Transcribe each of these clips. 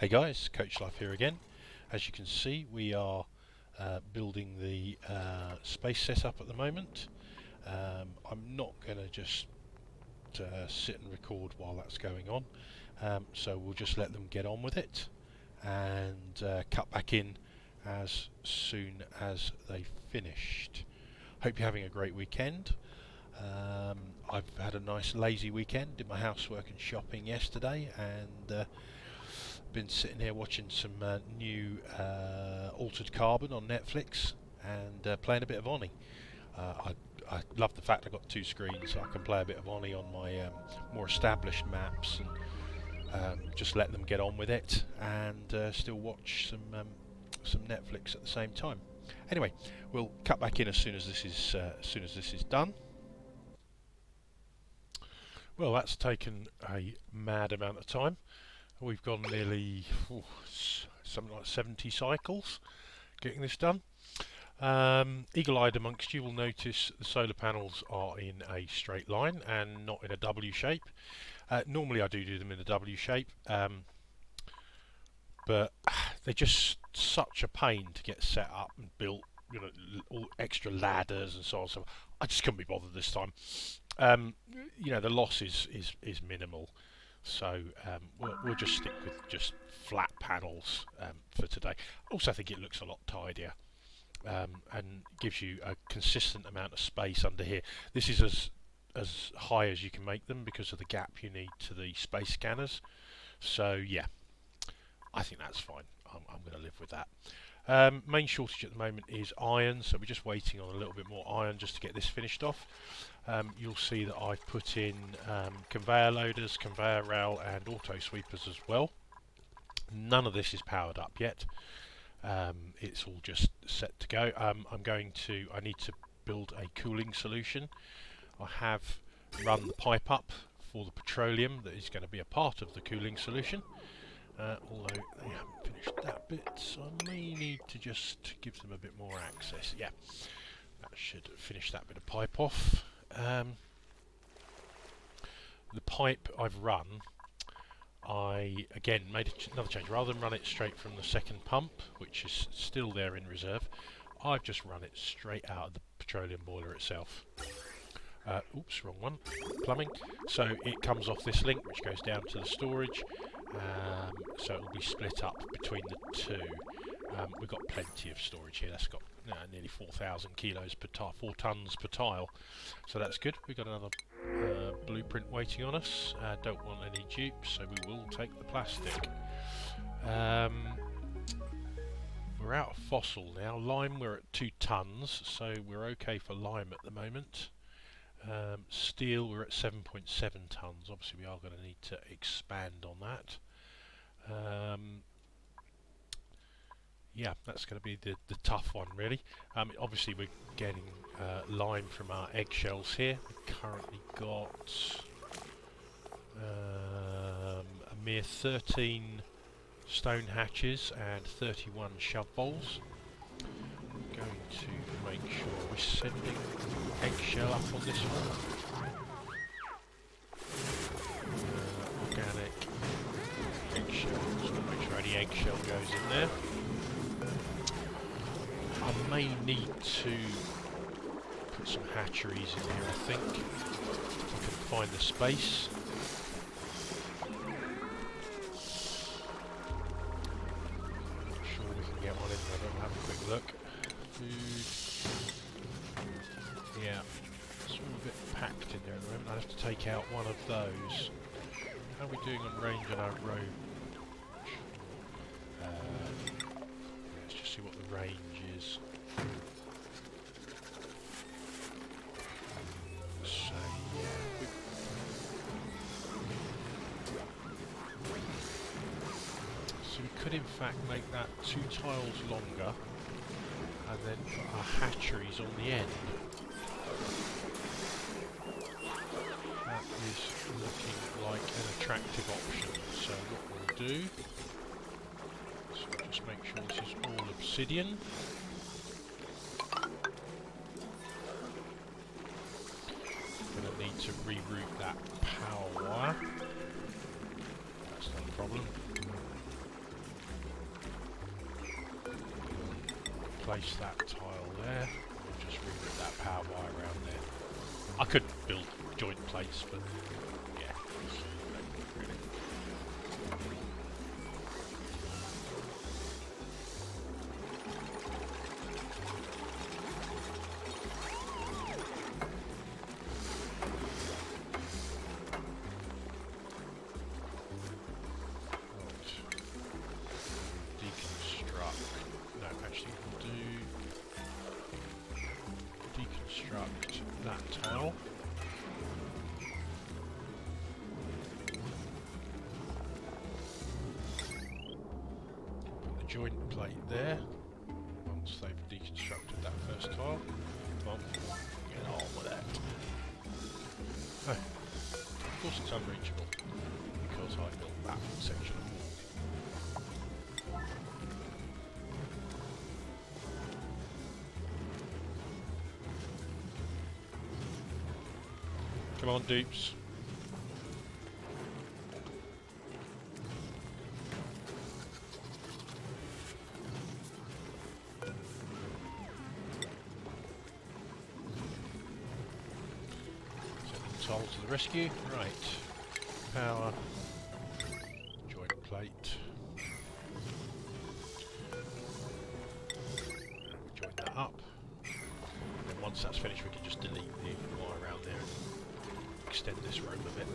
Hey guys, Coach Life here again. As you can see, we are building the space setup at the moment. I'm not going to just sit and record while that's going on, so we'll just let them get on with it and cut back in as soon as they've finished. Hope you're having a great weekend. I've had a nice lazy weekend, did my housework and shopping yesterday, and been sitting here watching some new Altered Carbon on Netflix and playing a bit of Oni. I love the fact I've got two screens, so I can play a bit of Oni on my more established maps and just let them get on with it and still watch some Netflix at the same time. Anyway, we'll cut back in as soon as this is done. Well, that's taken a mad amount of time. We've gone nearly something like 70 cycles getting this done. Eagle-eyed amongst you will notice the solar panels are in a straight line and not in a W shape. Normally I do them in a W shape, but they're just such a pain to get set up and built, you know, all extra ladders and so on. So I just couldn't be bothered this time. You know, the loss is minimal. So we'll just stick with just flat panels for today. Also, I think it looks a lot tidier and gives you a consistent amount of space under here. This is as high as you can make them because of the gap you need to the space scanners. So yeah, I think that's fine. I'm going to live with that. Main shortage at the moment is iron, so we're just waiting on a little bit more iron just to get this finished off. You'll see that I've put in conveyor loaders, conveyor rail and auto sweepers as well. None of this is powered up yet. It's all just set to go. I need to build a cooling solution. I have run the pipe up for the petroleum that is going to be a part of the cooling solution. Although they haven't finished that bit, so I may need to just give them a bit more access. Yeah, that should finish that bit of pipe off. The pipe I've run, I again made another change. Rather than run it straight from the second pump, which is still there in reserve, I've just run it straight out of the petroleum boiler itself. Oops, wrong one. Plumbing. So it comes off this link, which goes down to the storage. So it'll be split up between the two. We've got plenty of storage here. That's got nearly 4,000 kilos per tile, 4 tons per tile. So that's good. We've got another blueprint waiting on us. Don't want any dupes, so we will take the plastic. We're out of fossil now. Lime, we're at 2 tons, so we're okay for lime at the moment. Steel, we're at 7.7 tons. Obviously we are going to need to expand on that. Yeah, that's going to be the tough one really. Obviously we're getting lime from our eggshells here. We've currently got a mere 13 stone hatches and 31 shove bowls. I'm going to make sure we're sending eggshell up on this one. Organic eggshell. Just want to make sure any eggshell goes in there. I may need to put some hatcheries in here, I think, if I can find the space. I'm sure we can get one in there, but I'll have a quick look. Food. Yeah, it's all a bit packed in there at the moment. I'll have to take out one of those. How are we doing on range on our road? Let's just see what the range is. So yeah, so we could in fact make that 2 tiles longer and then put our hatcheries on the end. That is looking like an attractive option. So what we'll do, so just make sure this is all obsidian. I'm going to need to reroute that power wire. That's not a problem. replace that tile there. We'll just reroute that power wire around there. I could build joint plates, but yeah. Really. Deconstruct that tile. Put the joint plate there. Once they've deconstructed that first tile. Come on, get on with that. Oh, of course it's unreachable because I built that section of wall. Come on, dupes. Sol to the rescue. Right. Power. Joint plate. Join that up. And once that's finished, we can just delete the wire around there. Extend this room a bit.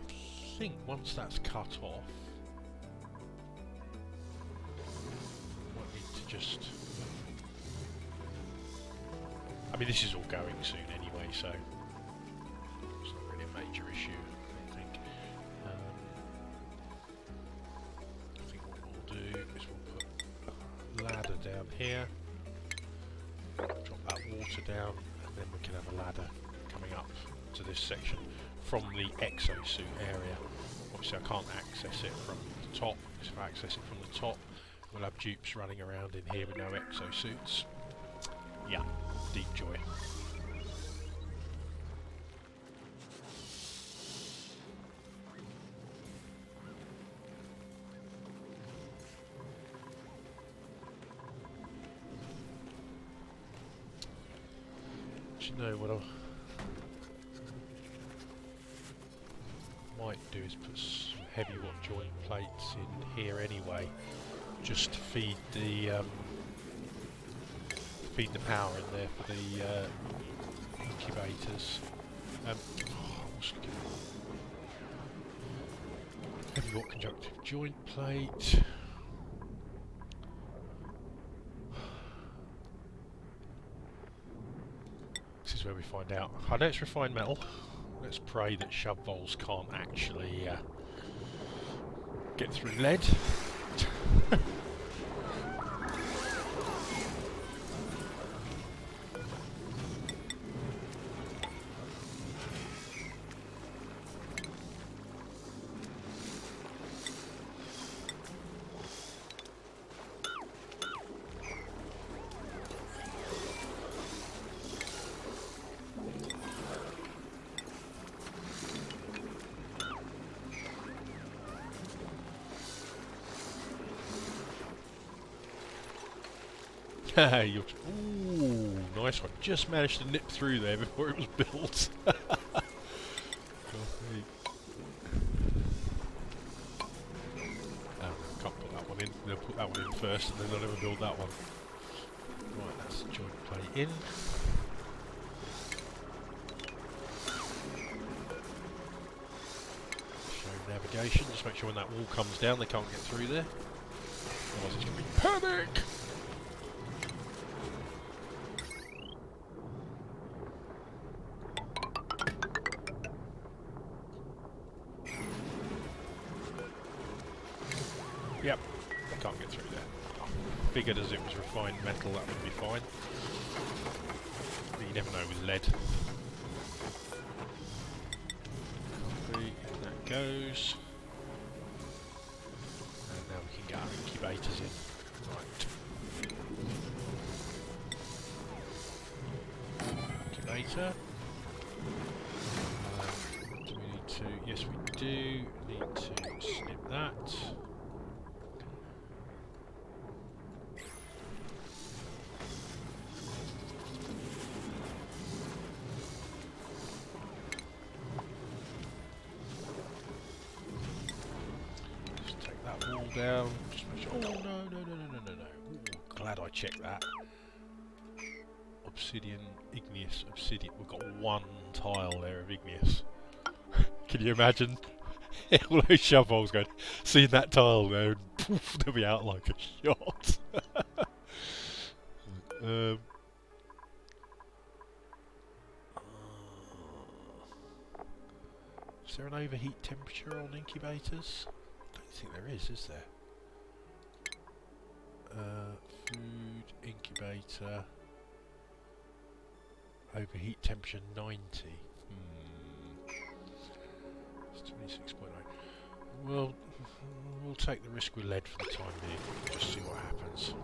I think once that's cut off, I need to just... I mean, this is all going soon anyway, so it's not really a major issue, I think. I think what we'll do is we'll put a ladder down here. Drop that water down, and then we can have a ladder coming up to this section from the exosuit area. Obviously I can't access it from the top, because if I access it from the top, we'll have dupes running around in here with no exosuits. Yeah, deep joy. No, what I might do is put some heavy watt joint plates in here anyway, just to feed the power in there for the incubators. Heavy watt conjunctive joint plate. This is where we find out. I know it's refined metal. Let's pray that shove voles can't actually get through lead. Ooh, nice one. Just managed to nip through there before it was built. Can't put that one in. They'll put that one in first and then they'll never build that one. Right, that's the joint plate in. Show navigation. Just make sure when that wall comes down they can't get through there. Otherwise it's going to be panic! Yep, I can't get through there. I figured as it was refined metal that would be fine. But you never know with lead. Copy, and that goes. And now we can get our incubators in. Right. Incubator. Do we need to? Yes we do. Need to snip that. down. Just make sure. Oh no, no, no, no, no, no, no. Ooh, glad I checked that. Obsidian, igneous, obsidian. We've got one tile there of igneous. Can you imagine all those shovels going, seeing that tile there, and poof, they'll be out like a shot. Is there an overheat temperature on incubators? I don't think there is there? Food, incubator, overheat temperature 90. It's 26.8. Well, we'll take the risk with lead for the time being. Just see what happens.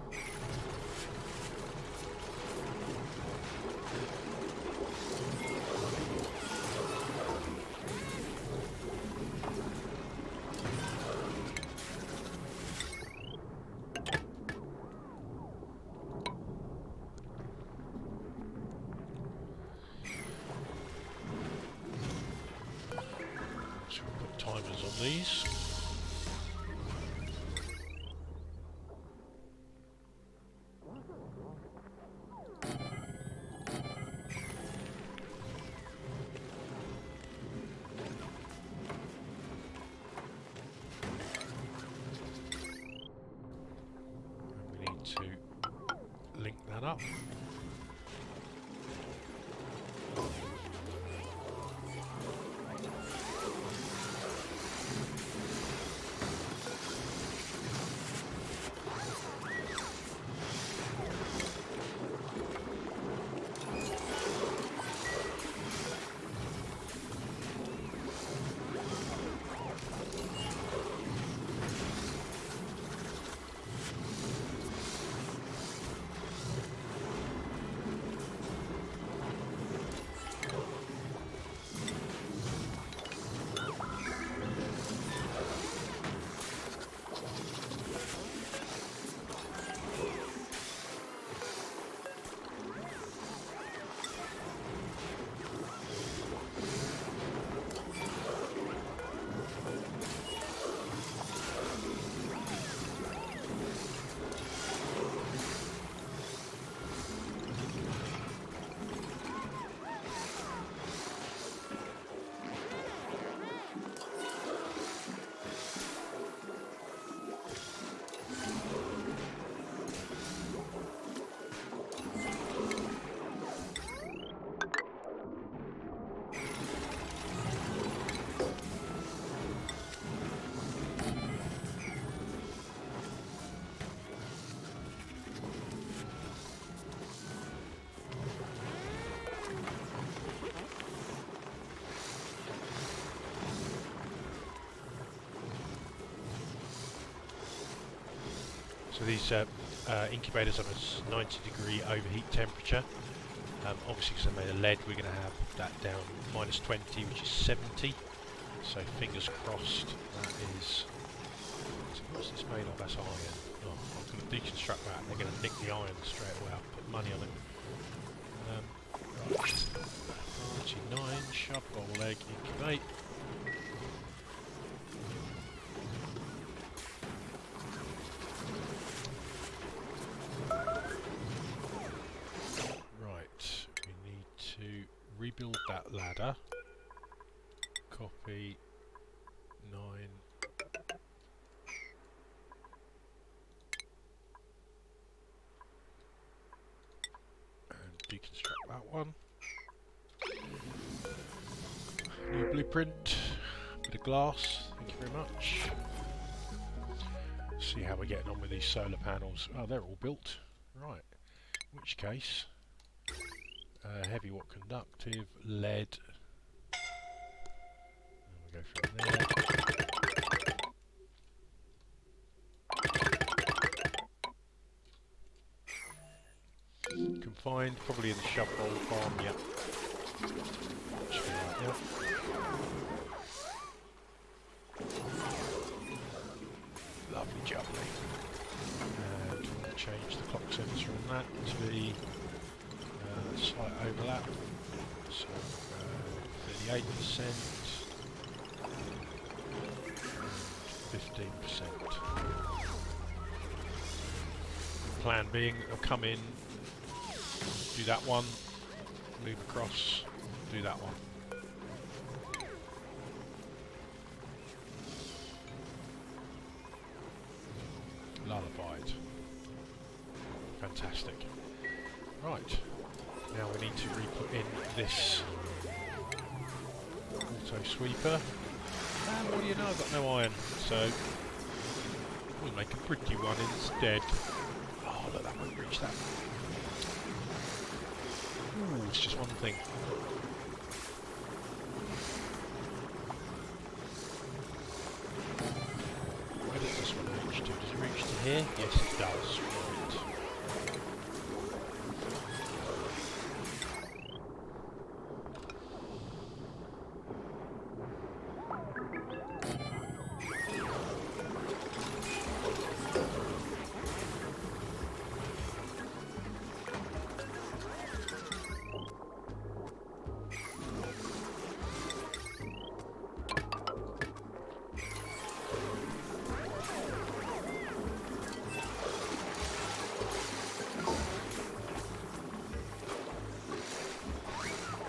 So we'll put timers on these. To link that up. So these incubators on a 90-degree overheat temperature. Obviously, because they're made of lead, we're going to have that down minus 20, which is 70. So fingers crossed that is... So what's this made of? That's iron. Oh, I'm going to deconstruct that. They're going to nick the iron straight away. I'll put money on it. Right. 9, shove, bowl leg, incubate. Rebuild that ladder. Copy 9. And deconstruct that one. New blueprint. Bit of glass. Thank you very much. See how we're getting on with these solar panels. Oh, they're all built. Right. In which case... heavy what conductive, lead. And we'll go from there. Confined, probably in the shove bowl farm, yep. Right, yep. Lovely jubbly. And we'll change the clock sensor on that to be slight overlap, so 38%, 15%. Plan being, they'll come in, do that one, move across, do that one. Lullabied. Fantastic. Right, now we need to re-put in this auto sweeper. And what do you know, I've got no iron, so we'll make a pretty one instead. Oh, look, that won't reach that. Ooh, it's just one thing. Where does this one reach to? Does it reach to here? Yes, it does. Right.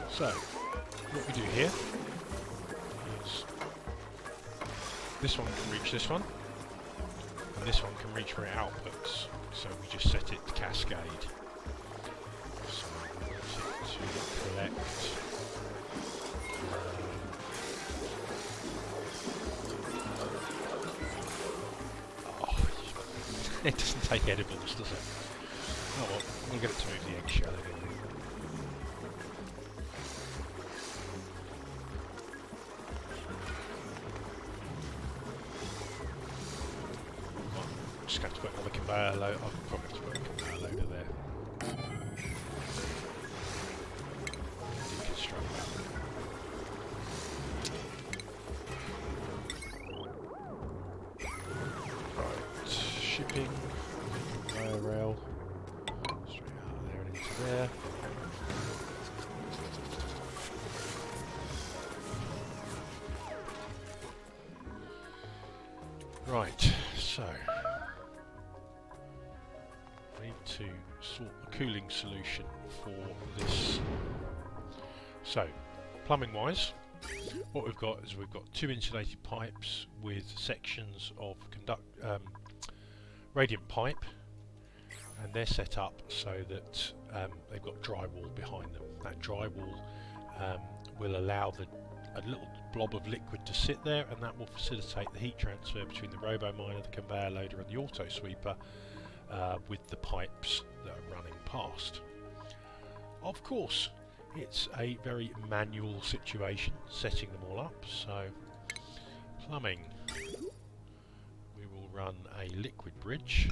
So, what we do here is this one can reach this one, and this one can reach where it outputs. So we just set it to cascade. So we want it to collect. Oh, it doesn't take edibles, does it? Oh well, we'll get it to move the eggshell anyway. Just going to put another conveyor load. I'll probably have to put a conveyor loader there. Deconstruct that. Right, shipping, conveyor rail, straight out of there and into there. Right, so to sort the cooling solution for this. So, plumbing wise, what we've got is we've got two insulated pipes with sections of radiant pipe, and they're set up so that they've got drywall behind them. That drywall will allow a little blob of liquid to sit there, and that will facilitate the heat transfer between the robo miner, the conveyor loader and the auto sweeper with the pipes that are running past. Of course, it's a very manual situation setting them all up, so plumbing, we will run a liquid bridge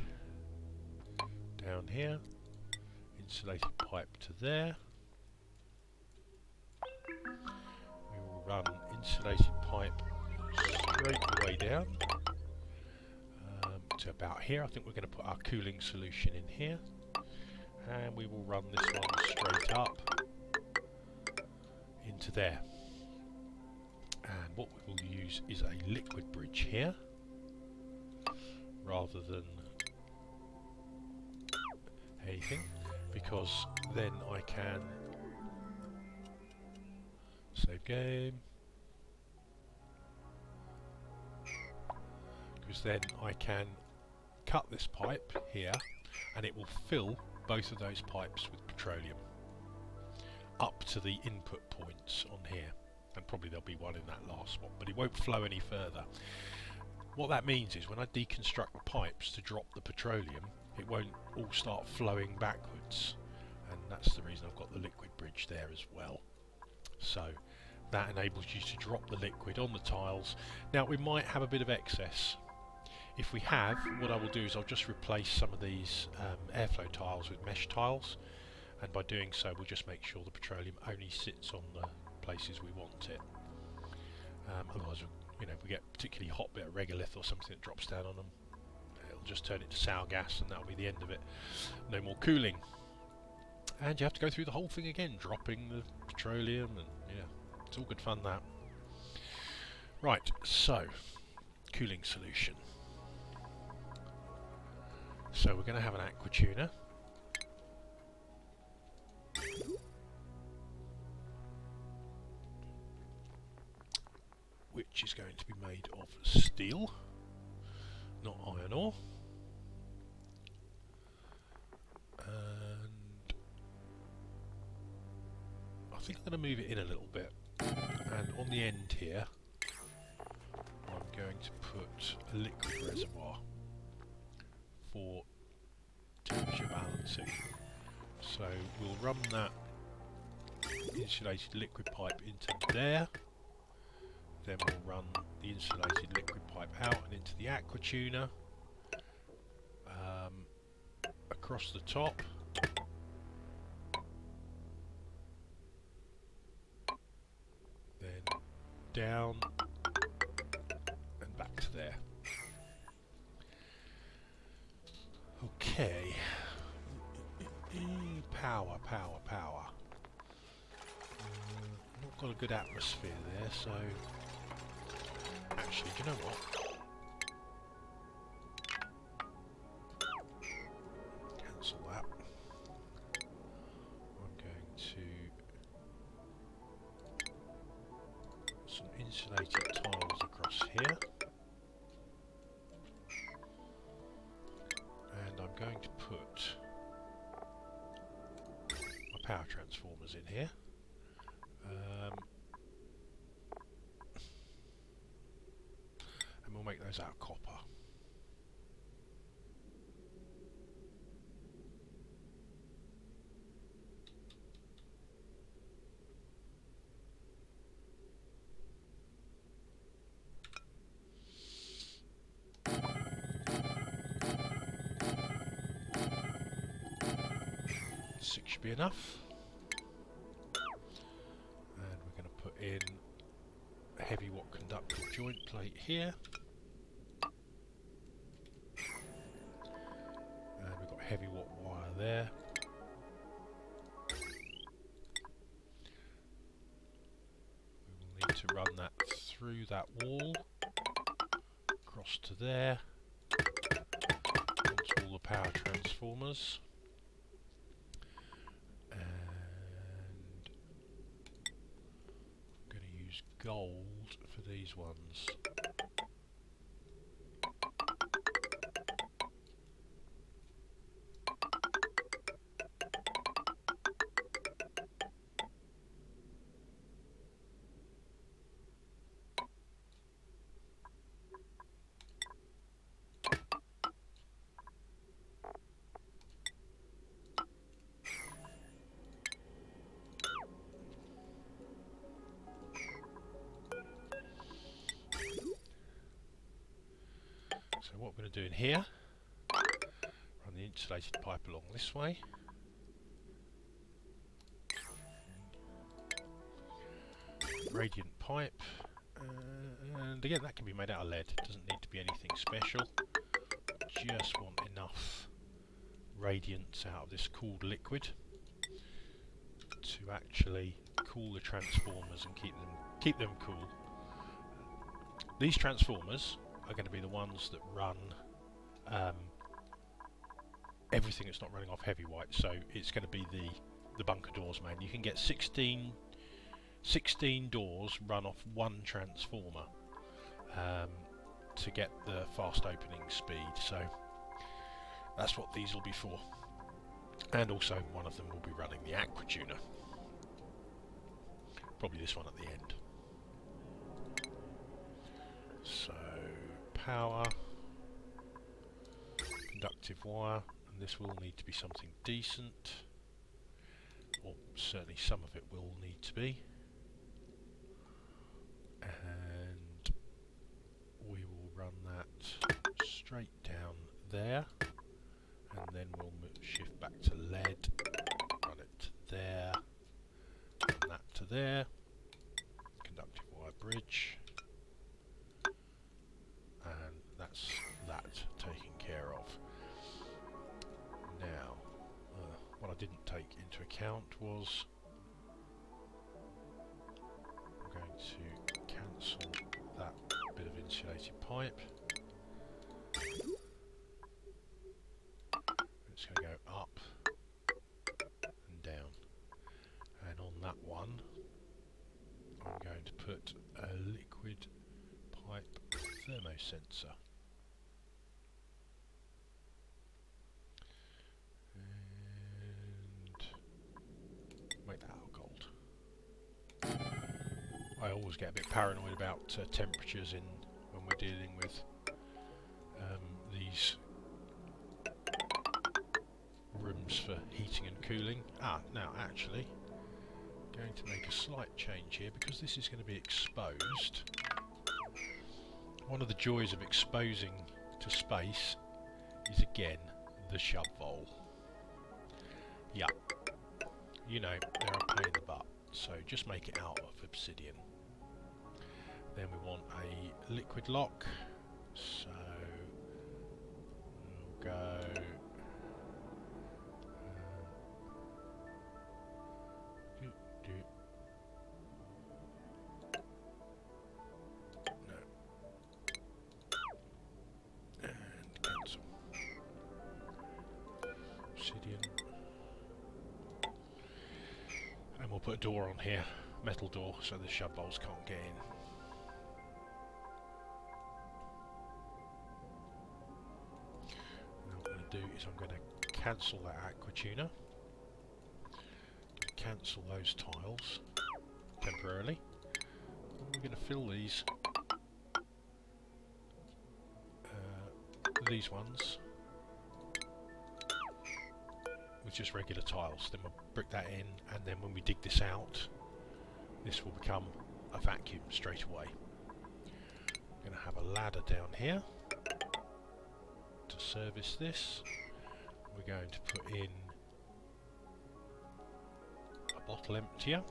down here, insulated pipe to there, we will run insulated pipe straight the way down to about here. I think we're going to put our cooling solution in here, and we will run this one straight up into there. And what we will use is a liquid bridge here rather than anything, because then I can save game, because then I can cut this pipe here and it will fill both of those pipes with petroleum up to the input points on here, and probably there'll be one in that last spot, but it won't flow any further. What that means is when I deconstruct the pipes to drop the petroleum, it won't all start flowing backwards, and that's the reason I've got the liquid bridge there as well. So that enables you to drop the liquid on the tiles. Now we might have a bit of excess. If we have, what I will do is I'll just replace some of these airflow tiles with mesh tiles, and by doing so we'll just make sure the petroleum only sits on the places we want it. Otherwise, you know, if we get a particularly hot bit of regolith or something that drops down on them, it'll just turn it to sour gas and that'll be the end of it. No more cooling. And you have to go through the whole thing again, dropping the petroleum, and yeah, it's all good fun that. Right, so cooling solution. So we're going to have an aqua tuner. Which is going to be made of steel, not iron ore. And I think I'm going to move it in a little bit. And on the end here, I'm going to put a liquid reservoir for temperature balancing. So we'll run that insulated liquid pipe into there. Then we'll run the insulated liquid pipe out and into the aqua tuner, across the top, then down and back to there. Okay. Power. Not got a good atmosphere there, so actually, do you know what? Cancel that. I'm going to put some insulated tiles across here. And I'm going to put my power transformers in here. And we'll make those out of copper. Six should be enough. And we're going to put in a heavy watt conductive joint plate here. And we've got heavy watt wire there. We will need to run that through that wall, across to there, onto all the power transformers. And I'm going to use gold for these ones. So what we're going to do in here, run the insulated pipe along this way. Radiant pipe, and again that can be made out of lead, it doesn't need to be anything special. Just want enough radiance out of this cooled liquid to actually cool the transformers and keep them cool. These transformers are going to be the ones that run everything that's not running off heavy white, so it's going to be the bunker doors main. You can get 16 doors run off one transformer to get the fast opening speed, so that's what these will be for. And also one of them will be running the aqua tuner, probably this one at the end. So power, conductive wire, and this will need to be something decent, or certainly some of it will need to be. And we will run that straight down there, and then we'll shift back to lead, run it to there, and that to there, conductive wire bridge, and that's that taken care of. Now, what I didn't take into account was I'm going to cancel that bit of insulated pipe. pipe. It's going to go up and down. And on that one, I'm going to put a liquid pipe thermosensor. And make that out of gold. I always get a bit paranoid about temperatures when we're dealing with these rooms for heating and cooling. Now actually, going to make a slight change here because this is going to be exposed. One of the joys of exposing to space is again the shovel. Yeah, you know, they're a pain in the butt, so just make it out of obsidian. Then we want a liquid lock, so we'll go no, and cancel. Obsidian, and we'll put a door on here, metal door, so the shub bowls can't get in. Is I'm going to cancel that aqua tuner, cancel those tiles temporarily, and we're going to fill these ones with just regular tiles. Then we'll brick that in, and then when we dig this out, this will become a vacuum straight away. I'm going to have a ladder down here to service this. We're going to put in a bottle emptier.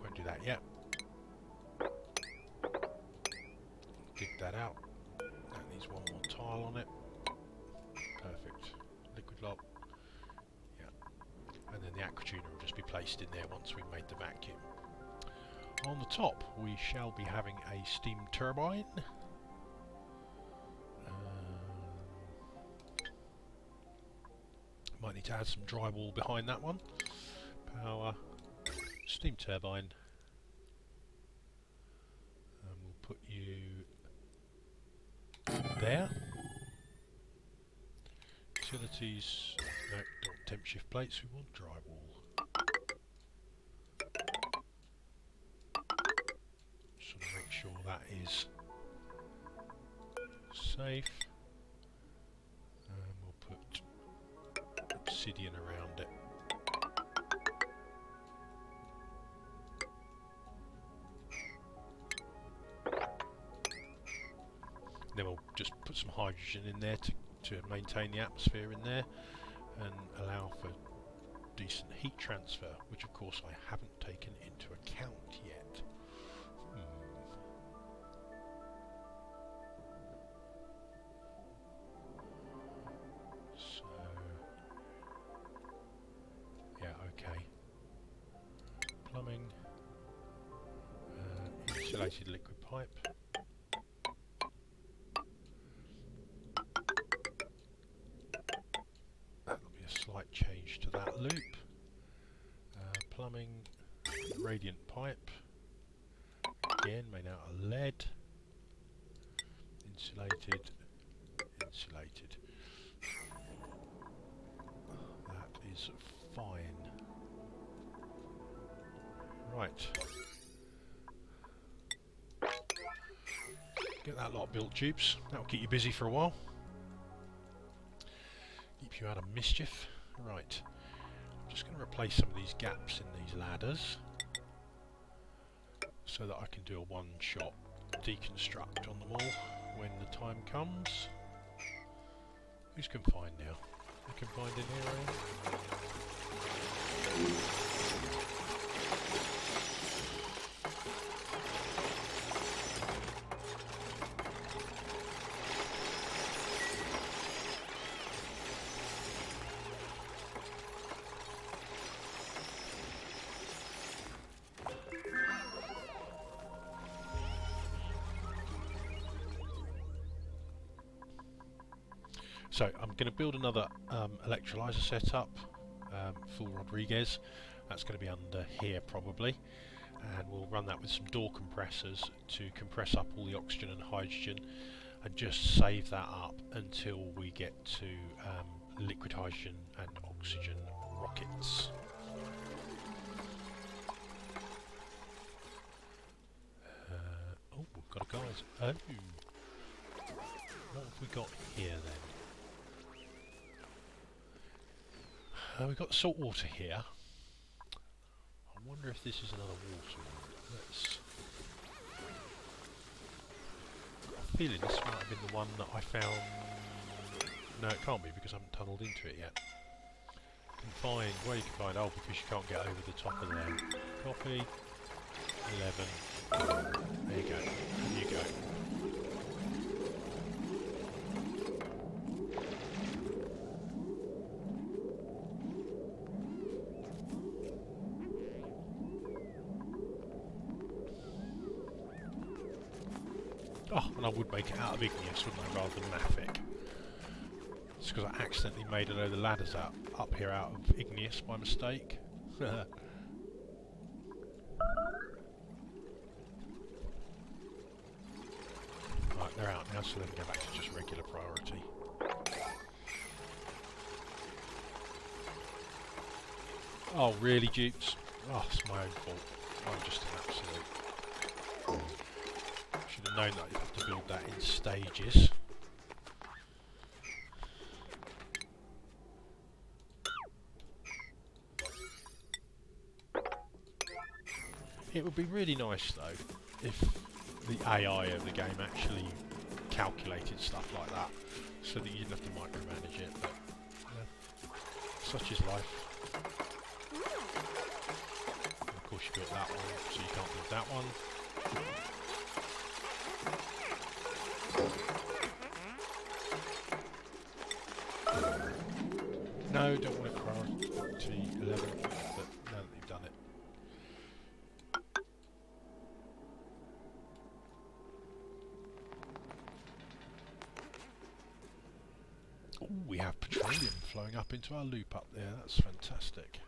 Won't do that yet. Dig that out. That needs one more tile on it. Perfect. Liquid lock. Yeah. And then the aqua tuner will just be placed in there once we've made the vacuum. On the top we shall be having a steam turbine. Might need to add some drywall behind that one. Power, steam turbine. And we'll put you there. Utilities, no, not temp shift plates, we want drywall. Make sure that is safe, and we'll put obsidian around it. Then we'll just put some hydrogen in there to maintain the atmosphere in there and allow for decent heat transfer, which of course I haven't taken into account yet. Plumbing, insulated liquid pipe. That'll be a slight change to that loop. Plumbing, radiant pipe. Again, made out of lead. Insulated, insulated. That is fine. Right. Get that lot built, tubes. That'll keep you busy for a while. Keep you out of mischief. Right. I'm just going to replace some of these gaps in these ladders so that I can do a one-shot deconstruct on them all when the time comes. Who's confined now? You confined in here, are you? So I'm going to build another electrolyzer setup, full Rodriguez. That's going to be under here probably, and we'll run that with some door compressors to compress up all the oxygen and hydrogen, and just save that up until we get to liquid hydrogen and oxygen rockets. Oh, we've got a guys. Oh, what have we got here then? We've got salt water here. I wonder if this is another water one. Let's... I've got a feeling this might have been the one that I found... No, it can't be because I haven't tunnelled into it yet. You can find... Where you can find... Oh, because you can't get over the top of there. Copy. 11. There you go. There you go. Oh, and I would make it out of igneous, wouldn't I, rather than mafic. It's because I accidentally made a load of ladders up here out of igneous by mistake. Right, they're out now, so they can go back to just regular priority. Oh, really, Dukes? Oh, it's my own fault. I'm just an absolute... Should have known that you have to build that in stages. It would be really nice though if the AI of the game actually calculated stuff like that, so that you didn't have to micromanage it, but such is life. And of course you built that one, so you can't build that one. No, don't want it priority 11, but now that you've done it. Ooh, we have petroleum flowing up into our loop up there, that's fantastic.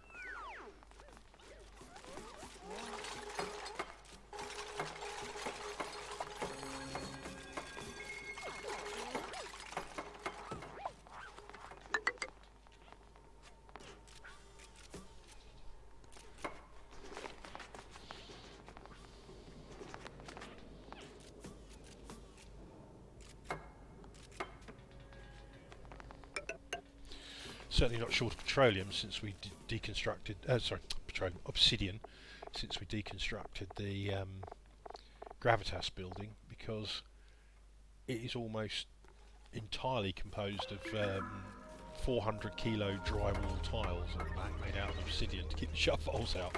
Certainly not short of petroleum since we deconstructed, petroleum, obsidian, since we deconstructed the gravitas building, because it is almost entirely composed of 400 kilo drywall tiles at the back made out of obsidian to keep the shut holes out.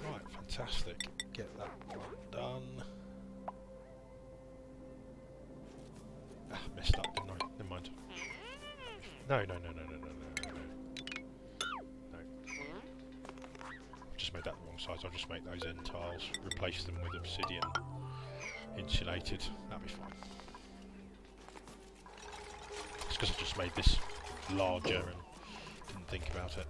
Right, fantastic. Get that one done. Ah, messed up, didn't I? Never mind. No. No. I've just made that the wrong size. I'll just make those end tiles, replace them with obsidian insulated. That'll be fine. It's because I just made this larger and didn't think about it.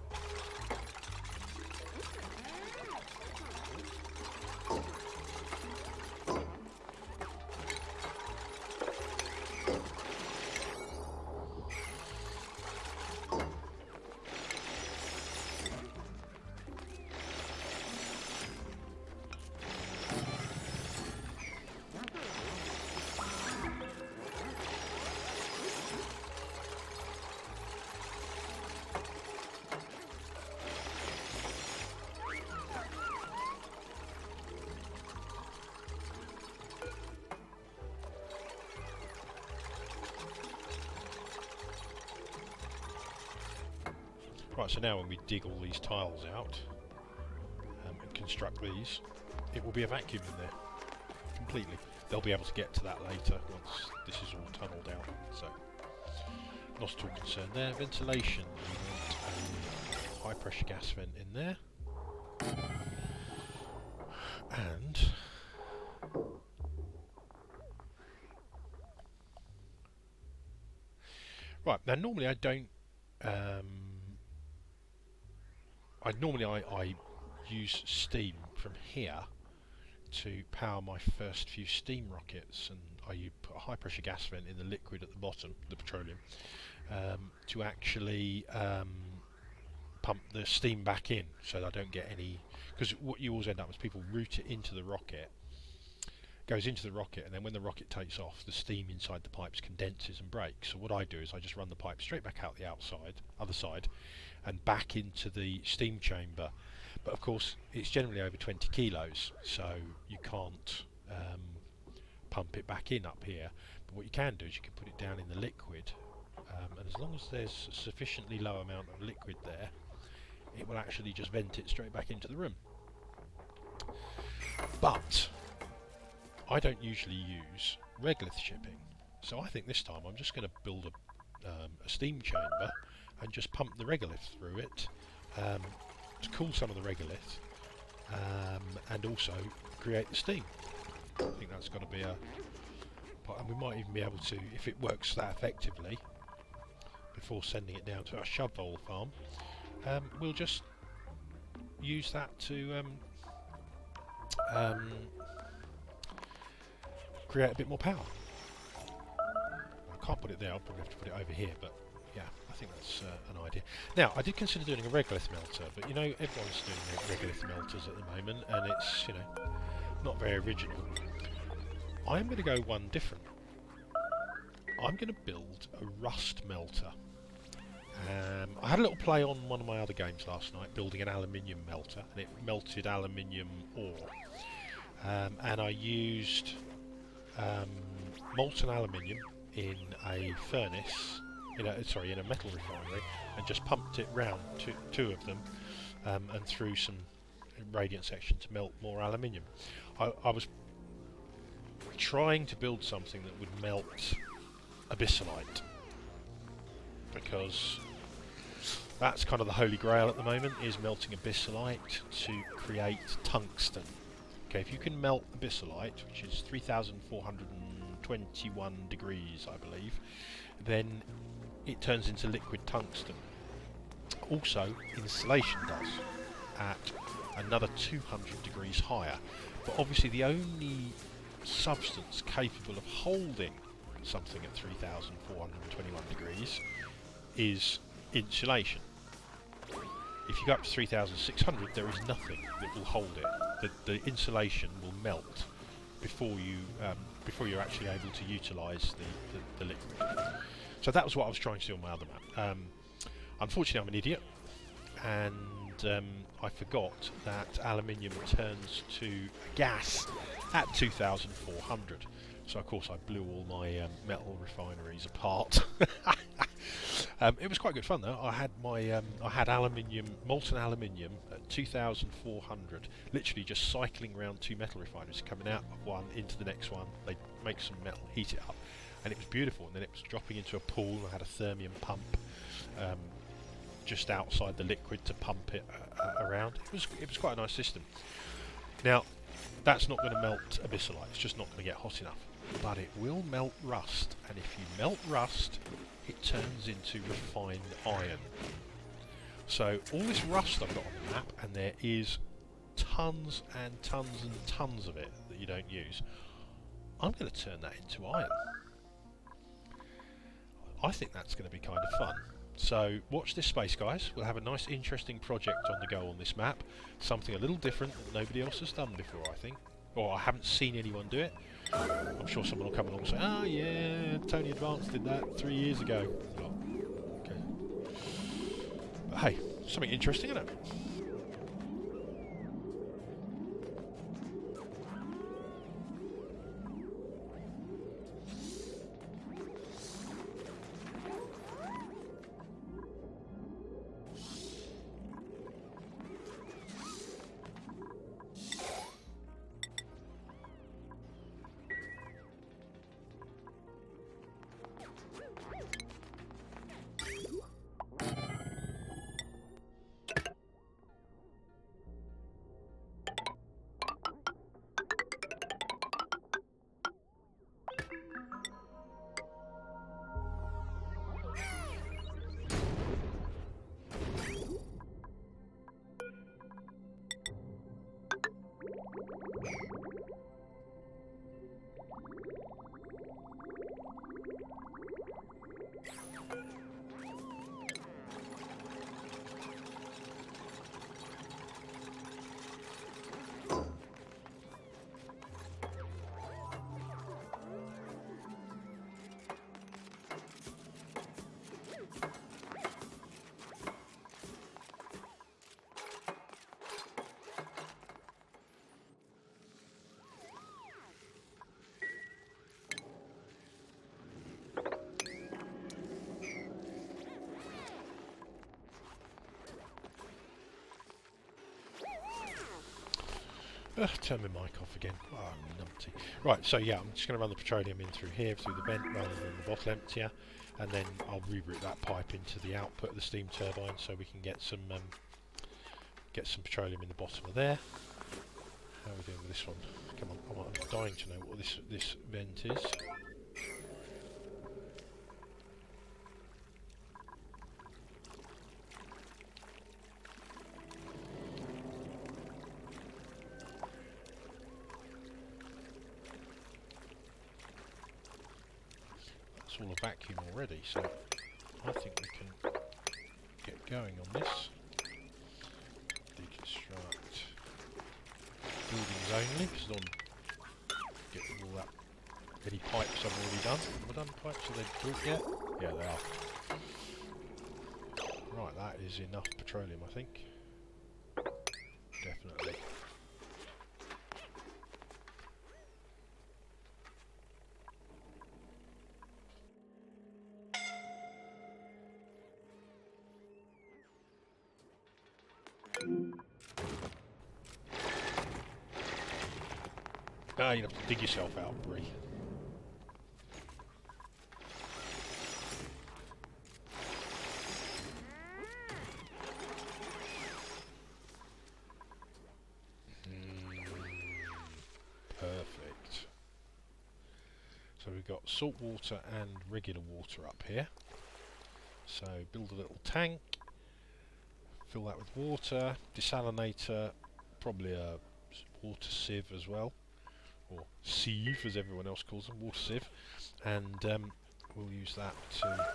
Right, so now when we dig all these tiles out and construct these, it will be a vacuum in there, completely. They'll be able to get to that later once this is all tunnelled out, so not at all concerned there. Ventilation, we want a high pressure gas vent in there, and Right, now normally I don't. Um, I use steam from here to power my first few steam rockets, and I put a high pressure gas vent in the liquid at the bottom, the petroleum, to actually pump the steam back in, so that I don't get any. Because what you always end up is people route it into the rocket, goes into the rocket, and then when the rocket takes off, the steam inside the pipes condenses and breaks. So what I do is I just run the pipe straight back out the other side, and back into the steam chamber. But of course, it's generally over 20 kilos, so you can't pump it back in up here. But what you can do is you can put it down in the liquid, and as long as there's a sufficiently low amount of liquid there, it will actually just vent it straight back into the room. But I don't usually use regolith shipping, so I think this time I'm just going to build a steam chamber and just pump the regolith through it to cool some of the regolith, and also create the steam. I think that's got to be and we might even be able to, if it works that effectively, before sending it down to our shovel farm, we'll just use that to create a bit more power. I can't put it there, I'll probably have to put it over here, but yeah, I think that's an idea. Now, I did consider doing a regolith melter, but you know, everyone's doing regolith melters at the moment, and it's, you know, not very original. I'm going to go one different. I'm going to build a rust melter. I had a little play on one of my other games last night, building an aluminium melter, and it melted aluminium ore. And I used molten aluminium in a furnace, in a metal refinery, and just pumped it round two of them, and through some radiant section to melt more aluminium. I was trying to build something that would melt abyssalite, because that's kind of the holy grail at the moment, is melting abyssalite to create tungsten. Okay, if you can melt abyssalite, which is 3,421 degrees, I believe, then it turns into liquid tungsten. Also, insulation does, at another 200 degrees higher. But obviously the only substance capable of holding something at 3,421 degrees is insulation. If you go up to 3,600, there is nothing that will hold it. The insulation will melt before you're actually able to utilise the liquid. So that was what I was trying to do on my other map. Unfortunately, I'm an idiot, and I forgot that aluminium turns to gas at 2,400. So of course I blew all my metal refineries apart. It was quite good fun though. I had my I had molten aluminium at 2,400, literally just cycling around two metal refineries, coming out of one into the next one. They make some metal, heat it up, and it was beautiful. And then it was dropping into a pool. I had a thermium pump just outside the liquid to pump it around. It was quite a nice system. Now, that's not going to melt abyssalite. It's just not going to get hot enough. But it will melt rust, and if you melt rust, it turns into refined iron. So all this rust I've got on the map, and there is tons and tons and tons of it that you don't use, I'm going to turn that into iron. I think that's going to be kind of fun. So watch this space, guys. We'll have a nice interesting project on the go on this map. Something a little different that nobody else has done before, I think. Or I haven't seen anyone do it. I'm sure someone will come along and say, "Oh yeah, Tony Advance did that 3 years ago." Well, okay. But hey, something interesting, isn't it? Turn my mic off again. Oh, numpty. Right, so yeah, I'm just going to run the petroleum in through here, through the vent, rather than the bottle emptier, and then I'll reroute that pipe into the output of the steam turbine, so we can get some petroleum in the bottom of there. How are we doing with this one? Come on, I'm dying to know what this vent is. That's all a vacuum already, so I think we can get going on this. Deconstruct buildings only, because I don't get rid of all that. Any pipes I've already done. Have I done pipes? Are they built yet? Yeah, they are. Right, that is enough petroleum, I think. Definitely. Ah, you have to dig yourself out, Bree. Perfect. So we've got salt water and regular water up here. So build a little tank, fill that with water, desalinator, probably a water sieve as well, or sieve as everyone else calls them, water sieve, and we'll use that to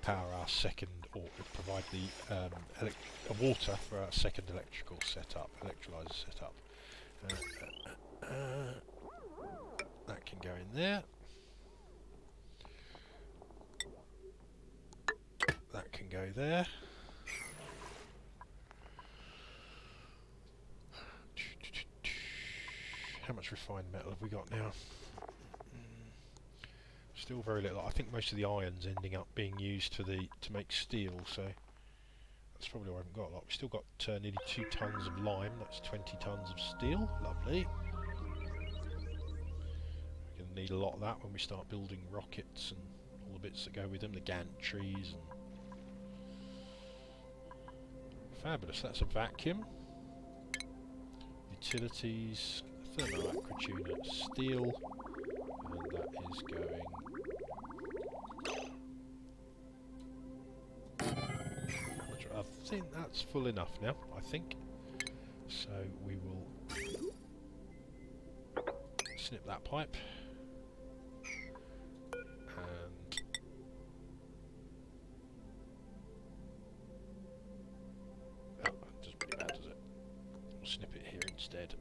power our second, or provide the water for our second electrical setup, electrolyzer setup. That can go in there. That can go there. How much refined metal have we got now? Still very little. I think most of the iron's ending up being used to make steel, so that's probably why I haven't got a lot. We've still got nearly 2 tons of lime. That's 20 tons of steel. Lovely. We're going to need a lot of that when we start building rockets and all the bits that go with them, the gantries. And fabulous. That's a vacuum. Utilities, thermoacry steel, and that is going. I think that's full enough now, I think. So we will snip that pipe. And oh, it doesn't really matter, does it? We'll snip it here instead.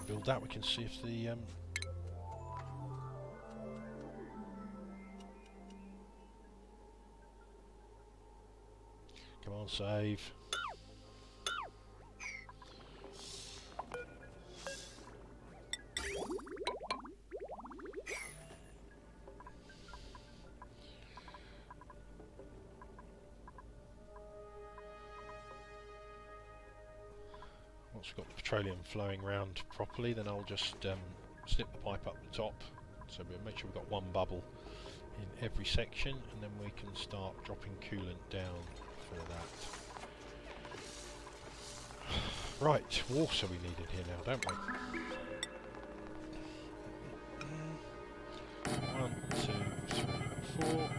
Build that, we can see if the come on, save. Once we've got the petroleum flowing around properly, then I'll just snip the pipe up the top, so we'll make sure we've got one bubble in every section, and then we can start dropping coolant down for that. Right, water we need in here now, don't we? 1, 2, 3, 4.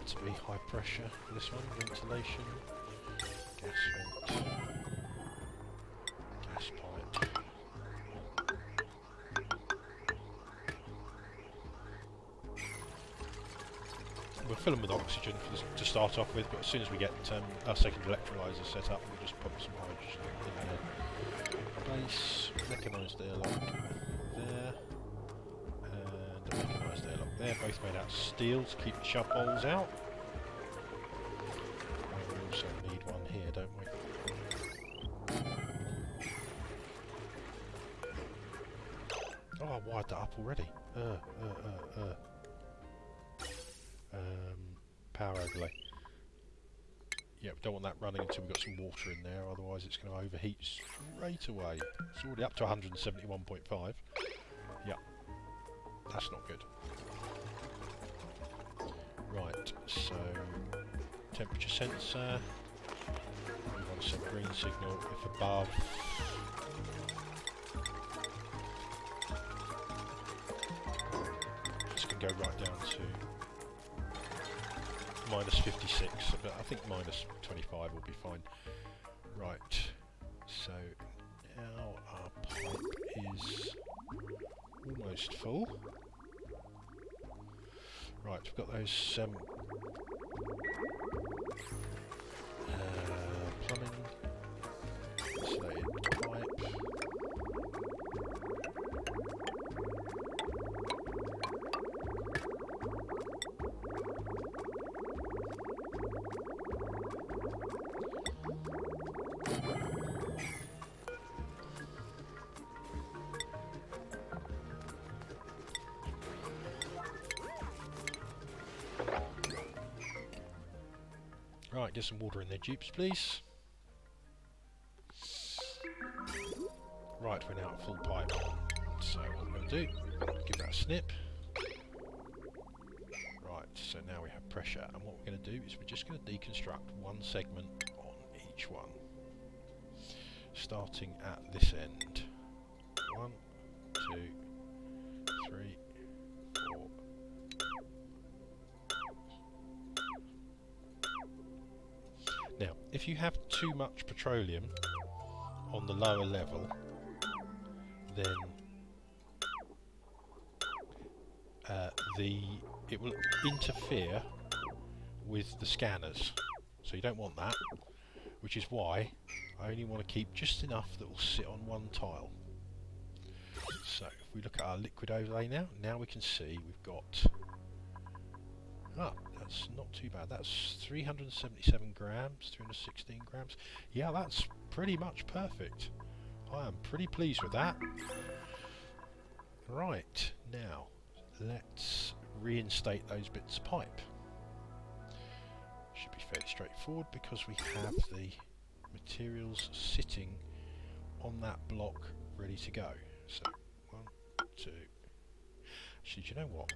To be high pressure for this one, ventilation, gas vent, gas pipe. fill them with oxygen to start off with, but as soon as we get our second electrolyzer set up, we'll just pump some hydrogen in there. Base, mechanised airlock there, and a mechanised airlock there, both made out of steel to keep the shove holes out. And we also need one here, don't we? Oh, I wired that up already. Power overlay. Yeah, we don't want that running until we've got some water in there, otherwise it's going to overheat straight away. It's already up to 171.5. Yeah, that's not good. Right, so temperature sensor. We want to set green signal if above. This can go right down to minus 56, but I think minus 25 will be fine. Right, so now our pipe is almost full. Right, we've got those plumbing, insulated pipe. Right, get some water in their dupes, please. Right, we're now at full pipe. So what we're going to do, give that a snip. Right, so now we have pressure, and what we're going to do is we're just going to deconstruct one segment on each one. Starting at this end. 1, 2, 3, 4. Now, if you have too much petroleum on the lower level, then it will interfere with the scanners. So you don't want that, which is why I only want to keep just enough that will sit on one tile. So if we look at our liquid overlay now we can see we've got... that's not too bad. That's 377 grams, 316 grams. Yeah, that's pretty much perfect. I am pretty pleased with that. Right, now let's reinstate those bits of pipe. Should be fairly straightforward because we have the materials sitting on that block ready to go. So 1, 2. Actually, do you know what?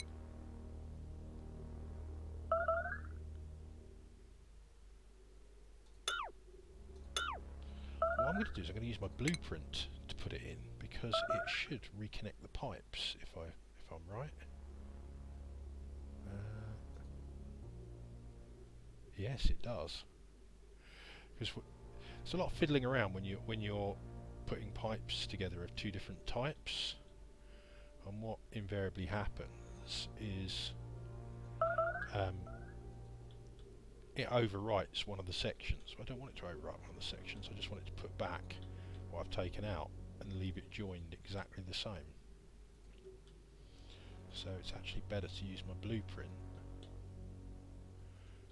What I'm going to do is I'm going to use my blueprint to put it in because it should reconnect the pipes if I'm right. Yes, it does. Because there's a lot of fiddling around when you're putting pipes together of two different types, and what invariably happens is it overwrites one of the sections. I don't want it to overwrite one of the sections, I just want it to put back what I've taken out and leave it joined exactly the same. So it's actually better to use my blueprint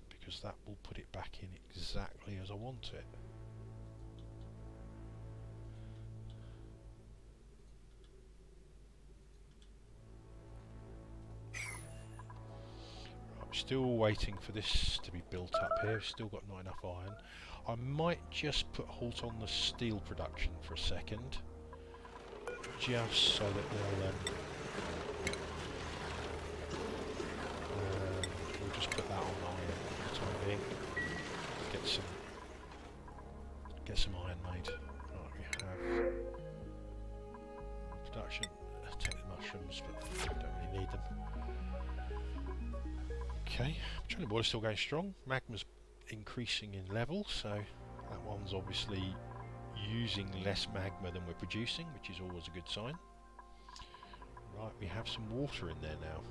because that will put it back in exactly as I want it. Still waiting for this to be built up here, still got not enough iron. I might just put a halt on the steel production for a second, just so that we'll just put that on iron for the time being. Get some iron made. Right, we have production, take the mushrooms, but we don't really need them. Okay, petroleum boiler's still going strong. Magma's increasing in level, so that one's obviously using less magma than we're producing, which is always a good sign. Right, we have some water in there now.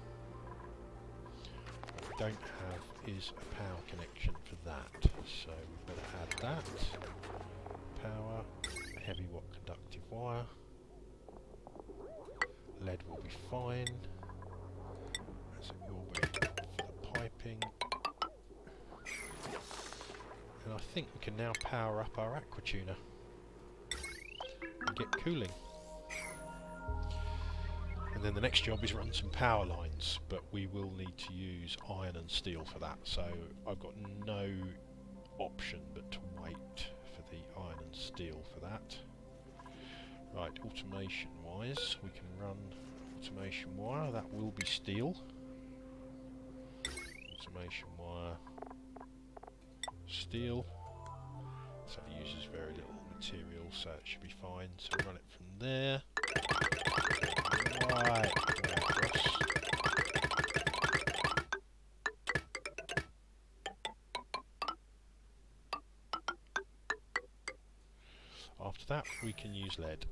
What don't have is a power connection for that, so we better add that. Power, heavy watt conductive wire. Lead will be fine, as it will be for the piping. And I think we can now power up our aqua tuner and get cooling. And then the next job is run some power lines, but we will need to use iron and steel for that, so I've got no option but to wait for the iron and steel for that. Right, automation wise, we can run automation wire, that will be steel. Automation wire, steel, so it uses very little material, so it should be fine. So run it from there. Right, across. After that we can use lead.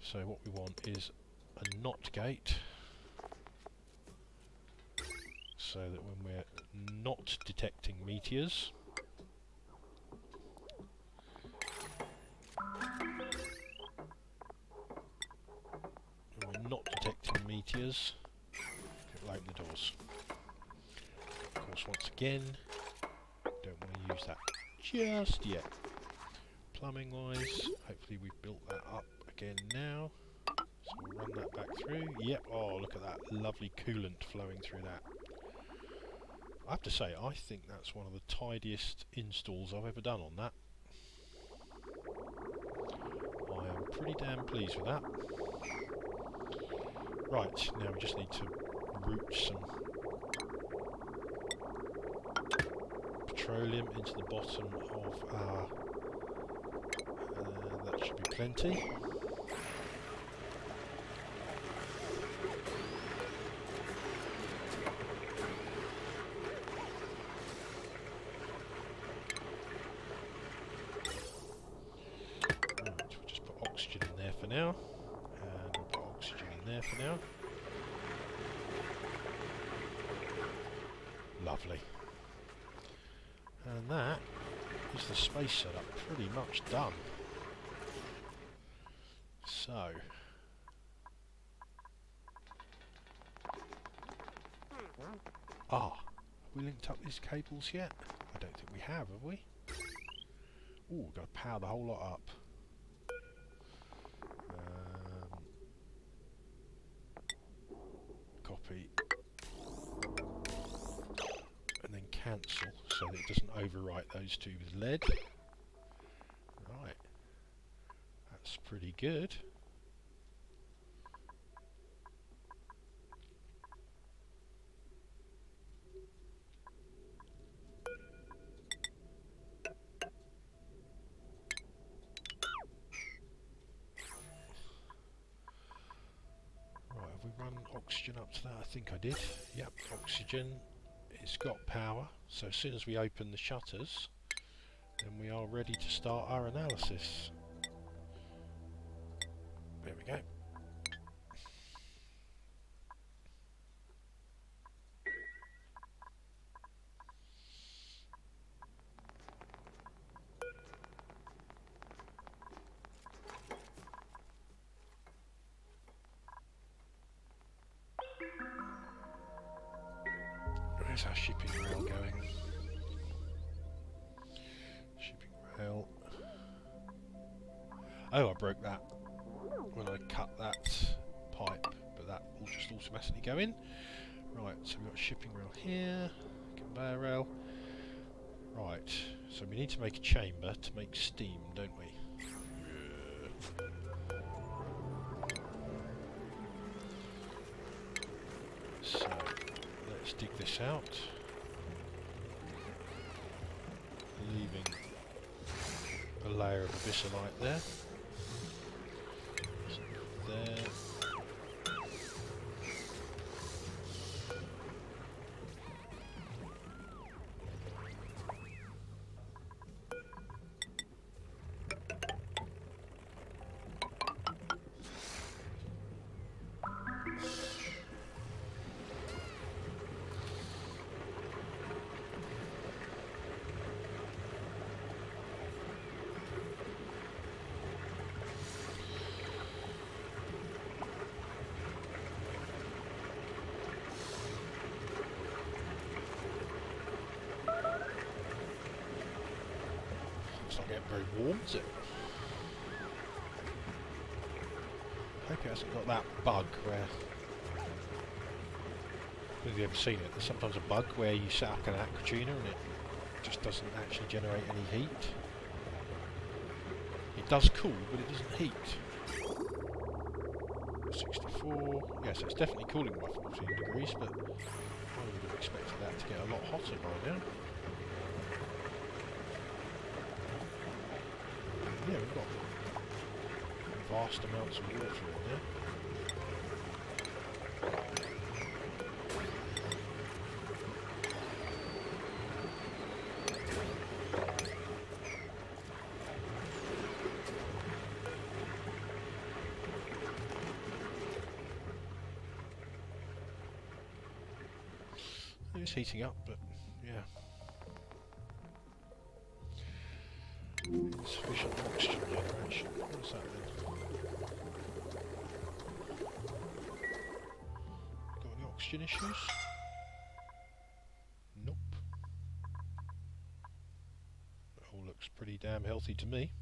So what we want is a NOT gate, so that when we're not detecting meteors, it will open the doors. Of course, once again, don't want to use that just yet. Plumbing wise, hopefully we've built that up again now. So we'll run that back through. Yep, oh look at that, lovely coolant flowing through that. I have to say, I think that's one of the tidiest installs I've ever done on that. I am pretty damn pleased with that. Right, now we just need to route some petroleum into the bottom of our... that should be plenty. Right, we'll just put oxygen in there for now. And we'll put oxygen in there for now. Lovely. And that is the space setup pretty much done. So, have we linked up these cables yet? I don't think we have we? Ooh, we've got to power the whole lot up. Copy. And then cancel, so that it doesn't overwrite those two with lead. Right. That's pretty good. Right, have we run oxygen up to that? I think I did. Yep, oxygen. It's got power, so as soon as we open the shutters, then we are ready to start our analysis. There we go. Where's our shipping rail going? Shipping rail. Oh, I broke that when I cut that pipe, but that will just automatically go in. Right, so we've got shipping rail here, conveyor rail. Right, so we need to make a chamber to make steam, don't we? So, let's dig this out, leaving a layer of abyssalite there. There. very warm, is it? I hope it hasn't got that bug where... Have you ever seen it? There's sometimes a bug where you set up an aqua tuner and it just doesn't actually generate any heat. It does cool, but it doesn't heat. 64... Yeah, so it's definitely cooling by 14 degrees, but I would have expected that to get a lot hotter by now. Yeah, we've got vast amounts of water in there. It's heating up, but yeah. Insufficient oxygen generation. What's that then? Got any oxygen issues? Nope. It all looks pretty damn healthy to me.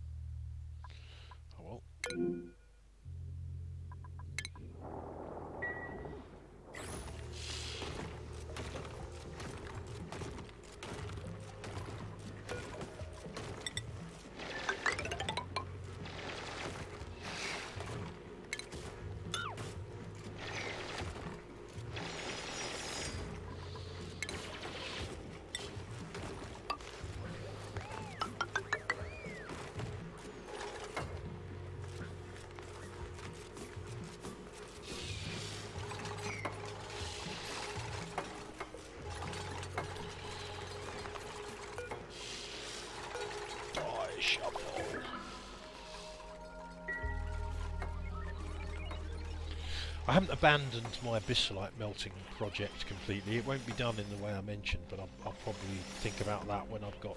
Oh well. I haven't abandoned my abyssalite melting project completely. It won't be done in the way I mentioned, but I'll probably think about that when I've got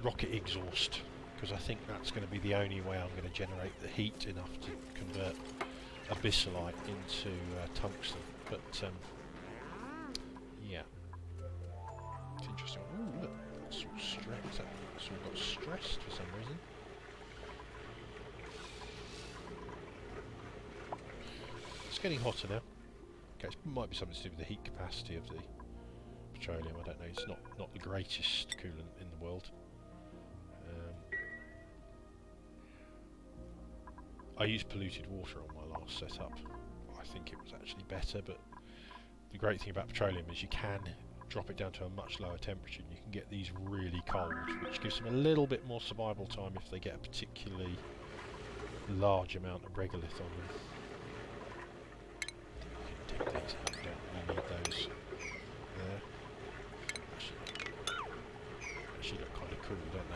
rocket exhaust, because I think that's going to be the only way I'm going to generate the heat enough to convert abyssalite into tungsten. But yeah, it's interesting. Ooh, look, it's all stressed. It's all got stressed for some reason. It's getting hotter now. Okay, it might be something to do with the heat capacity of the petroleum. I don't know. It's not the greatest coolant in the world. I used polluted water on my last setup. I think it was actually better, but the great thing about petroleum is you can drop it down to a much lower temperature and you can get these really cold, which gives them a little bit more survival time if they get a particularly large amount of regolith on them. You can dig these out, don't really need those there. Actually look kind of cool, don't they?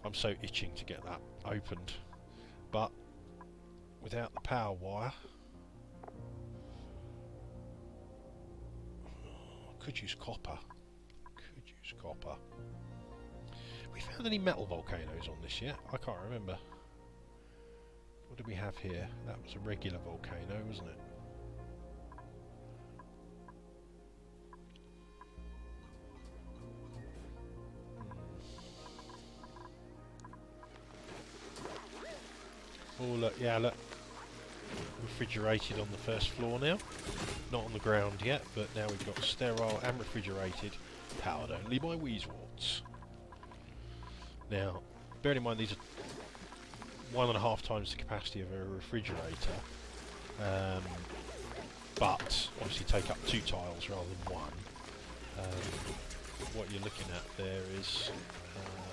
I'm so itching to get that opened, but without the power wire, could use copper. We found any metal volcanoes on this yet? I can't remember. What did we have here? That was a regular volcano, wasn't it? Oh look, yeah look, refrigerated on the first floor now, not on the ground yet, but now we've got sterile and refrigerated, powered only by Weezewarts. Now, bearing in mind these are 1.5 times the capacity of a refrigerator, but obviously take up 2 tiles rather than 1. What you're looking at there is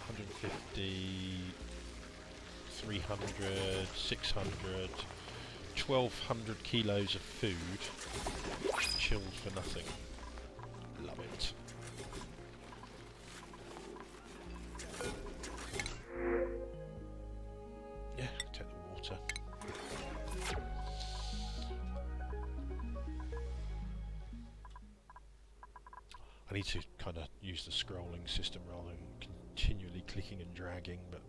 150, 300, 600, 1200 kilos of food chilled for nothing. Love it. Yeah, take the water. I need to kind of use the scrolling system rather than continually clicking and dragging, but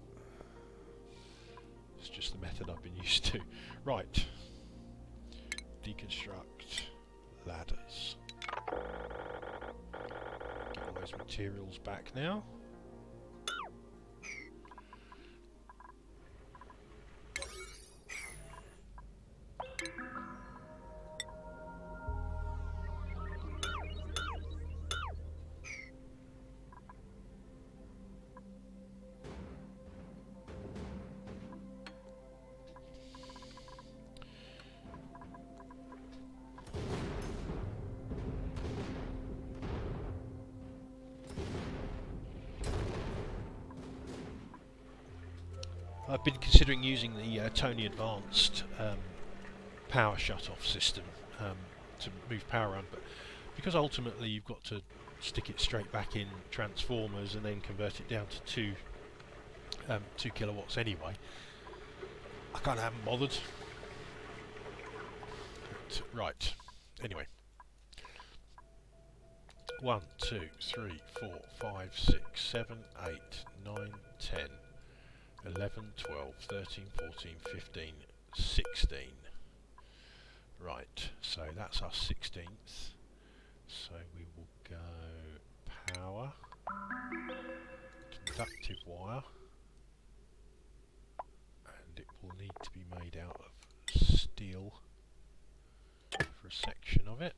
it's just the method I've been used to. Right. Deconstruct ladders. Get all those materials back now. I've been considering using the Tony Advanced power shut-off system to move power around, but because ultimately you've got to stick it straight back in transformers and then convert it down to 2 kilowatts anyway, I kind of haven't bothered. But, right, anyway. 1, 2, 3, 4, 5, 6, 7, 8, 9, 10, 11, 12, 13, 14, 15, 16. Right, so that's our 16th. So we will go power, conductive wire, and it will need to be made out of steel for a section of it.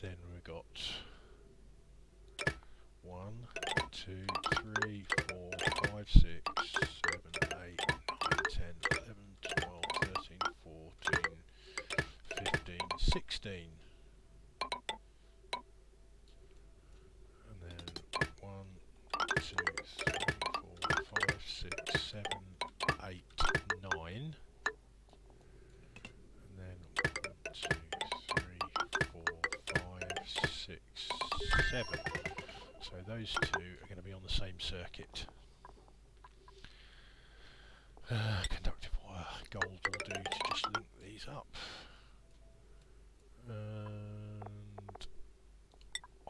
Then we've got 1, 2, 3, 4, 5, 6, 7, 8, 9, 10, 11, 12, 13, 14, 15, 16. And then 1, 2, 3, 4, 5, 6, 7, 8, 9. And then 1, 2, 3, 4, 5, 6, 7. So those two are going to be on the same circuit. Conductive wire, gold will do to just link these up. And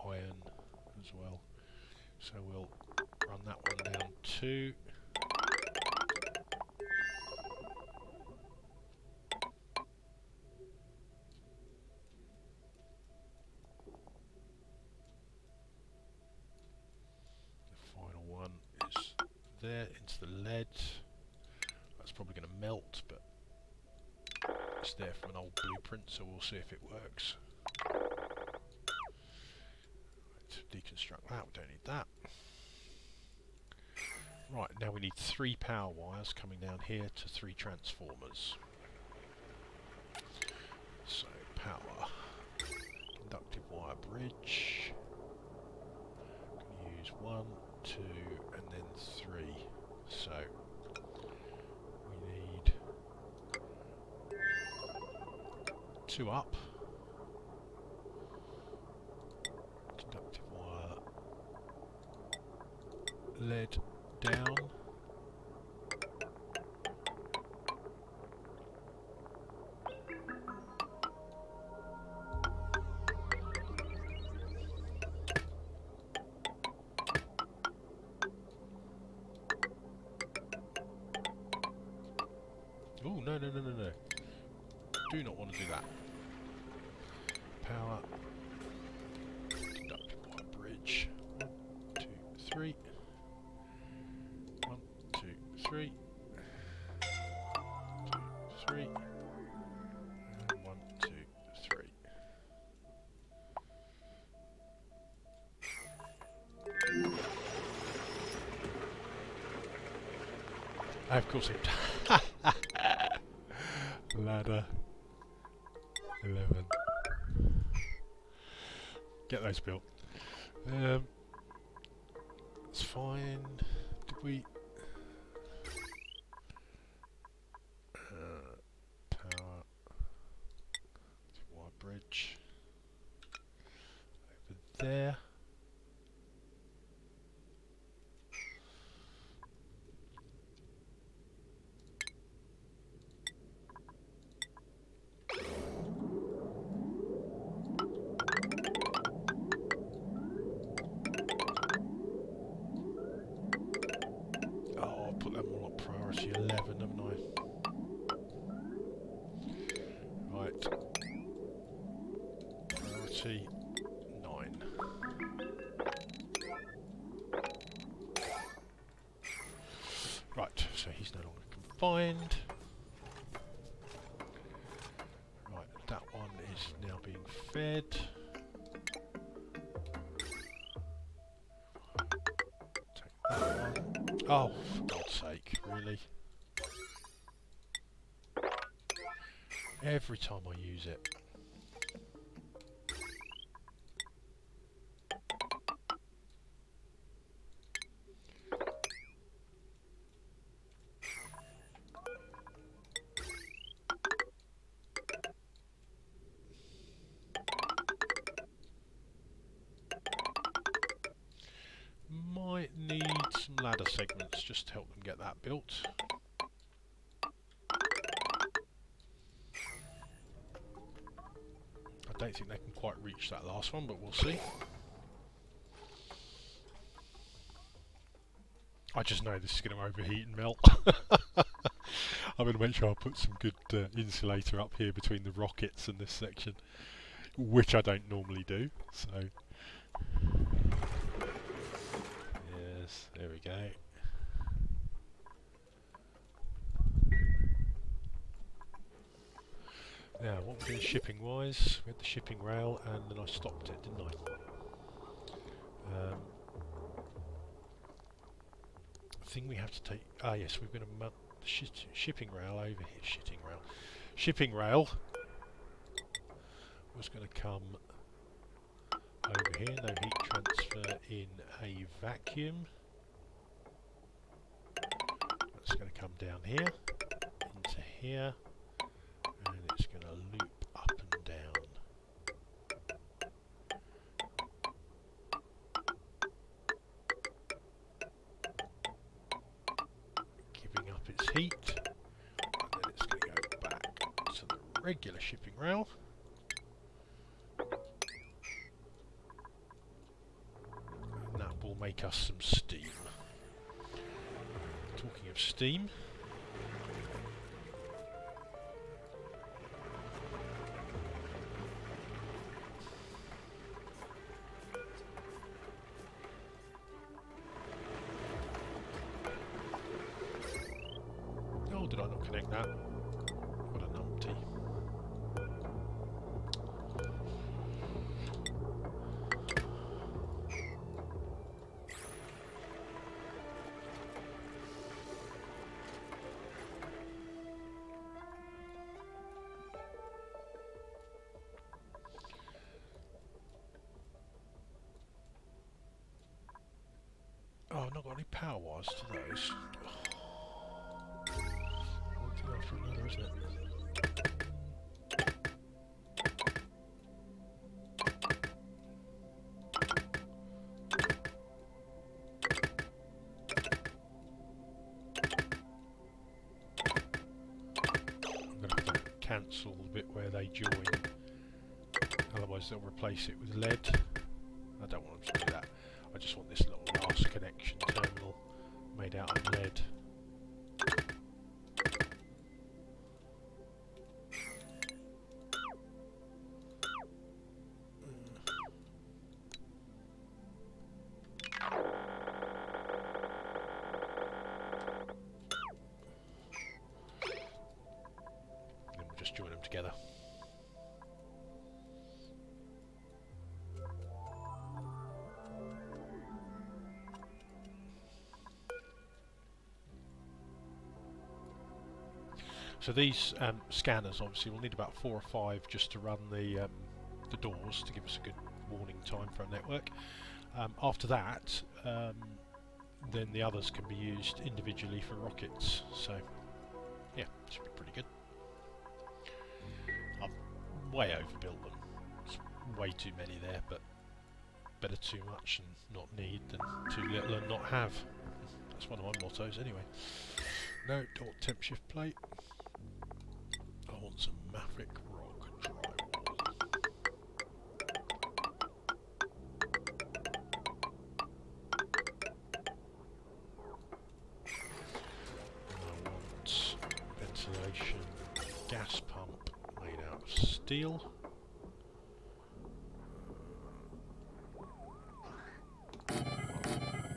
iron as well. So we'll run that one down too. There into the lead. That's probably going to melt, but it's there from an old blueprint, so we'll see if it works. Right, deconstruct that, we don't need that. Right, now we need 3 power wires coming down here to 3 transformers. So power, conductive wire bridge. I'm going to use 1, 2, and then 3. So we need 2 up. Conductive wire lead down. Oh, no. Do not want to do that. Power. Conductive wire bridge. 1, 2, 3. 1, 2, 3. 2, 3. And 1, 2, 3. Of course it. Ladder 11. Get those built. That's fine. Did we power wire bridge over there? so he's no longer confined. Right, that one is now being fed. Take that one. Oh, for God's sake, really? Every time I use it. Might need some ladder segments just to help them get that built. I don't think they can quite reach that last one, but we'll see. I just know this is going to overheat and melt. I'm going to make sure I put some good insulator up here between the rockets and this section, which I don't normally do, so... Yes, there we go. Now, what we're doing shipping wise, we had the shipping rail and then I stopped it, didn't I? Thing we have to take, yes, we're going to mount the shipping rail over here, shipping rail was going to come over here, no heat transfer in a vacuum. That's going to come down here, into here, and it's going to loop up and down. Giving up its heat, and then it's going to go back to the regular shipping rail. And that will make us some steam. Talking of steam, oh, did I not connect that? What a numpty. Oh, I've not got any power wires to those. One thing after another, isn't it? I'm going to have to cancel the bit where they join, otherwise they'll replace it with lead. I don't want them to do that. I just want this little last connection terminal made out of lead. Then we'll just join them together. So these scanners obviously will need about 4 or 5 just to run the doors to give us a good warning time for our network. After that, then the others can be used individually for rockets. So yeah, it should be pretty good. I've way overbuilt them. It's way too many there, but better too much and not need than too little and not have. That's one of my mottos anyway. No, don't want temp shift plate. I want some Maverick rock drywall. And I want ventilation gas pump made out of steel. One,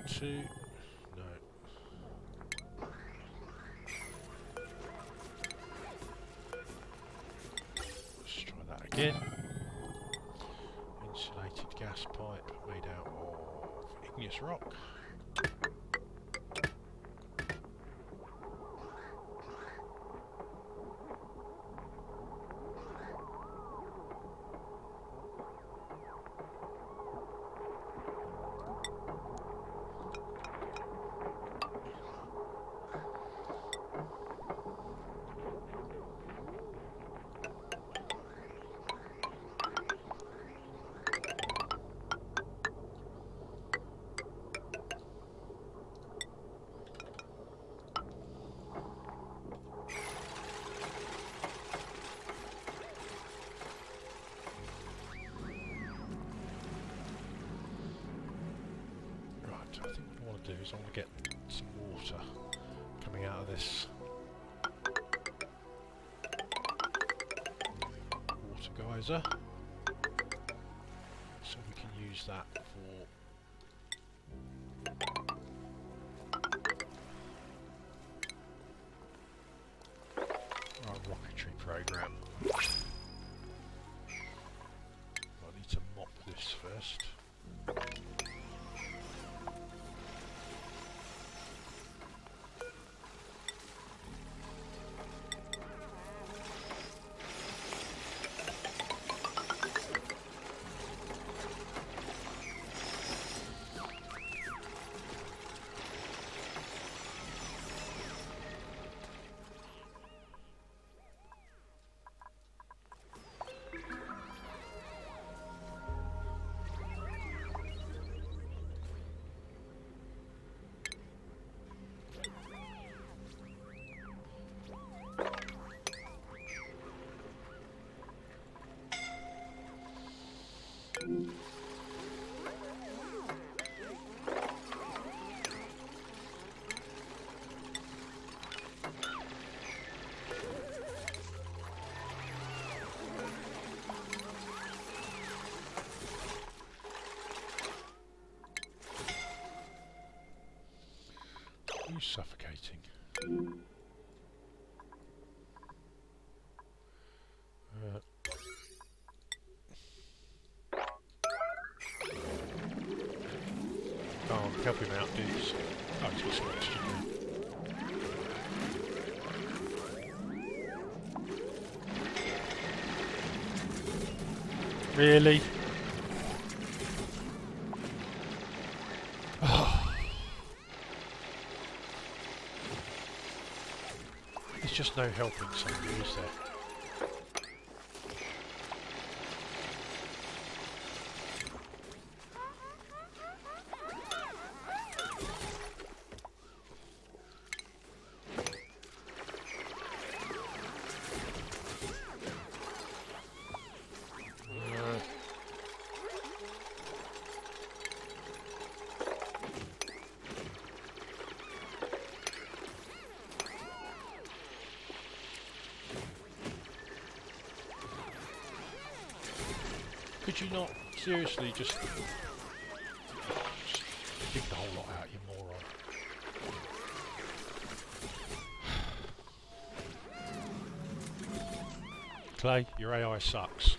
two. No. again. Insulated gas pipe made out of igneous rock. I think what I want to do is I want to get some water coming out of this water geyser, so we can use that for our rocketry program. I need to mop this first. Who's suffocating? Oh, help him out, dudes. Oh, he's got some oxygen there. Really? There's just no helping somebody, is there? Could you not seriously just dig the whole lot out, you moron? Clay, your AI sucks.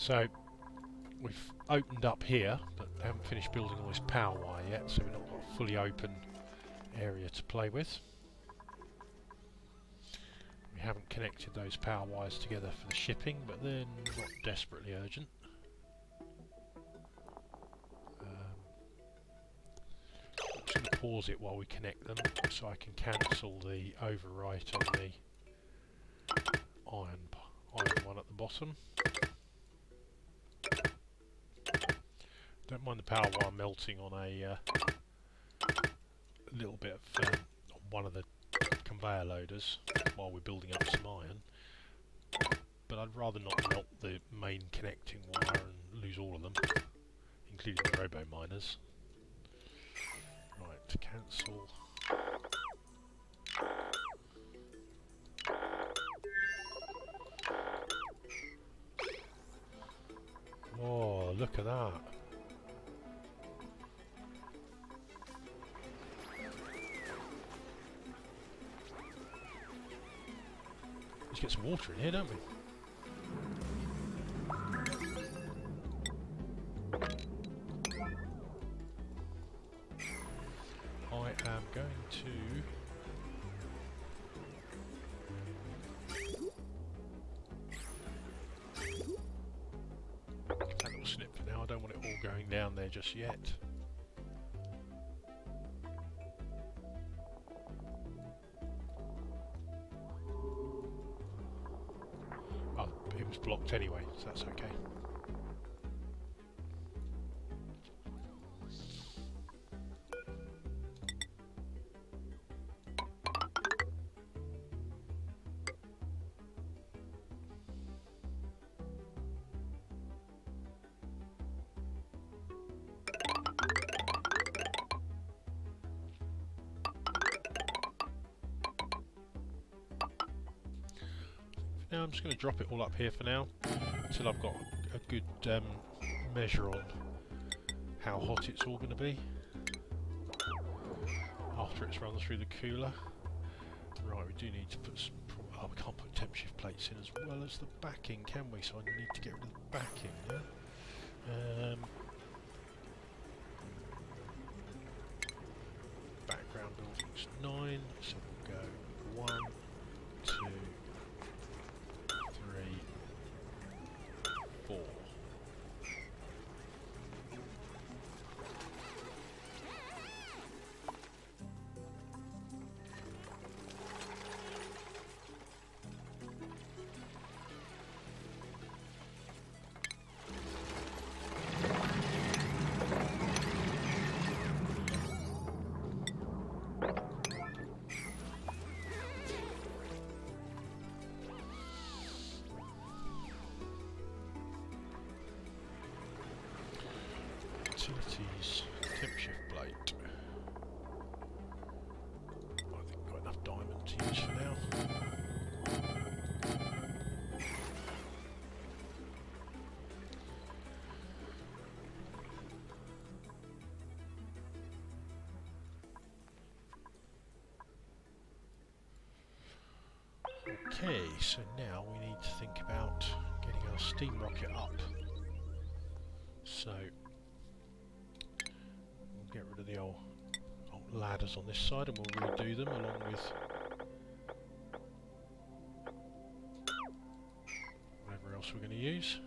So we've opened up here, but haven't finished building all this power wire yet, so we've not got a fully open area to play with. We haven't connected those power wires together for the shipping, but they're not desperately urgent. I'm just going to pause it while we connect them, so I can cancel the overwrite on the iron one at the bottom. Don't mind the power wire melting on a little bit of on one of the conveyor loaders while we're building up some iron, but I'd rather not melt the main connecting wire and lose all of them, including the robo miners. Right, cancel. Oh, look at that. Let's get some water in here, don't we? I am going to... that little snip for now. I don't want it all going down there just yet. Oh, it was blocked anyway, so that's okay. Now I'm just going to drop it all up here for now, until I've got a good measure on how hot it's all going to be after it's run through the cooler. Right, we do need to put some... oh, we can't put temp shift plates in as well as the backing, can we? So I need to get rid of the backing, yeah? Background building's 9, so we'll go 1, 2... 4. Utilities, temp shift plate. I think I've got enough diamond to use for now. Okay, so now we need to think about getting our steam rocket up. So get rid of the old ladders on this side and we'll redo them along with whatever else we're going to use.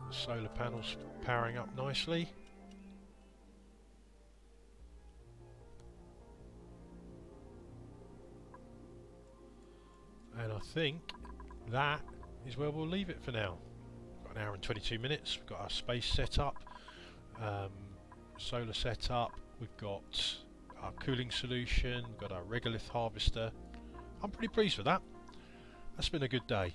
The solar panels powering up nicely. And I think that is where we'll leave it for now. We've got an hour and 22 minutes, we've got our space set up, solar set up, we've got our cooling solution, we've got our regolith harvester. I'm pretty pleased with that. That's been a good day.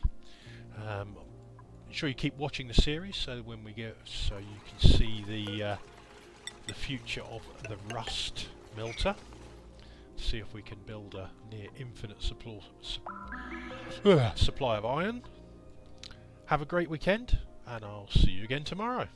Sure you keep watching the series so when we get, so you can see the future of the rust melter. See if we can build a near infinite supply of iron. Have a great weekend, and I'll see you again tomorrow.